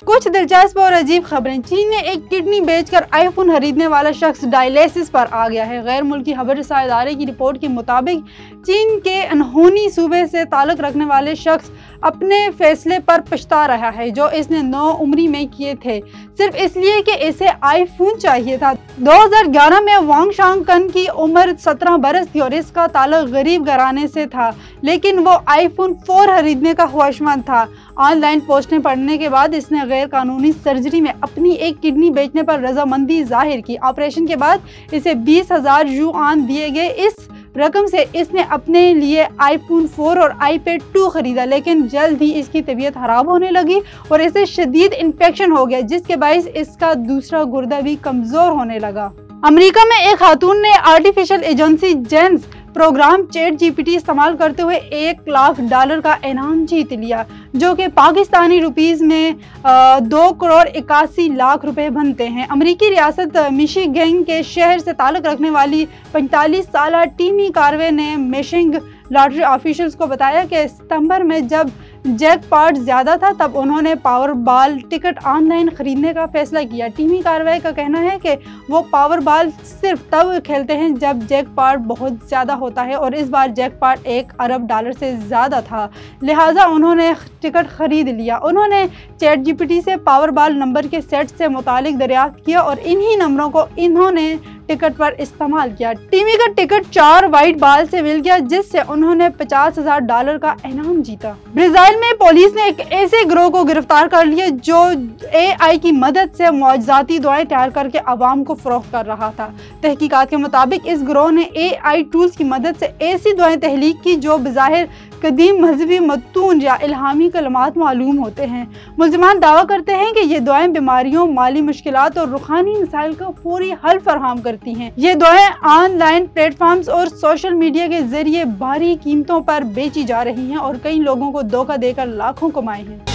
कुछ दिलचस्प और अजीब खबरें। चीन में एक किडनी बेचकर आईफोन खरीदने वाला शख्स डायलिसिस पर आ गया है। गैर मुल्की खबरसां इदारे की रिपोर्ट के मुताबिक चीन के अनहोनी सूबे से ताल्लुक रखने वाले शख्स अपने फैसले पर पछता रहा है जो इसने 9 उम्री में किए थे, सिर्फ इसलिए कि इसे आईफोन चाहिए था। 2011 में वांग शांगकन की उम्र 17 बरस थी और इसका ताल्लुक गरीब घराने से था, लेकिन वो आईफोन 4 खरीदने का ख्वाहिशमंद था। ऑनलाइन पोस्टें पढ़ने के बाद इसने गैर कानूनी सर्जरी में अपनी एक किडनी बेचने पर रजामंदी जाहिर की। ऑपरेशन के बाद इसे 20,000 युआन दिए गए। इस रकम से इसने अपने लिए आईफोन 4 और आईपैड 2 खरीदा, लेकिन जल्द ही इसकी तबीयत खराब होने लगी और इसे शदीद इन्फेक्शन हो गया, जिसके बायस इसका दूसरा गुर्दा भी कमजोर होने लगा। अमेरिका में एक खातून ने artificial intelligence program ChatGPT इस्तेमाल करते हुए $1 लाख का इनाम जीत लिया, जो कि पाकिस्तानी रुपीस में 2,81,00,000 रुपए बनते हैं। अमेरिकी रियासत मिशिगन के शहर से ताल्लुक रखने वाली 45 साला टीमी कार्वे ने मेशिंग लॉटरी ऑफिशियल्स को बताया कि सितंबर में जब जैकपॉट ज्यादा था तब उन्होंने पावरबॉल टिकट ऑनलाइन खरीदने का फैसला किया। टीमी कार्रवाई का कहना है कि वो पावरबॉल सिर्फ तब खेलते हैं जब जैकपॉट बहुत ज्यादा होता है और इस बार जैकपॉट $1 अरब से ज्यादा था, लिहाजा उन्होंने टिकट खरीद लिया। उन्होंने ChatGPT से पावरबॉल नंबर के सेट से मुतालिक दरियाफ्त किया और इन्हीं नंबरों को इन्होंने टिकट पर इस्तेमाल किया। टीमी का टिकट 4 वाइट बॉल से मिल गया, जिससे उन्होंने $50,000 का इनाम जीता। ब्राजील में पुलिस ने एक ऐसे गिरोह को गिरफ्तार कर लिया जो AI की मदद से मुआवजाती दुआएं तैयार करके आवाम को फरोख्त कर रहा था। तहकीकात के मुताबिक इस गिरोह ने AI टूल्स की मदद से ऐसी दुआएं तहलीक की जो बज़ाहिर कदीम मजहबी मतून या इल्हामी कलमात मालूम होते हैं। मुल्ज़िमान दावा करते हैं कि ये दुआएं बीमारियों, माली मुश्किलात और रूहानी मसाइल का फौरी हल फराहम करती हैं। ये दुआएं ऑनलाइन प्लेटफॉर्म्स और सोशल मीडिया के जरिए भारी कीमतों पर बेची जा रही हैं और कई लोगों को धोखा देकर लाखों कमाए हैं।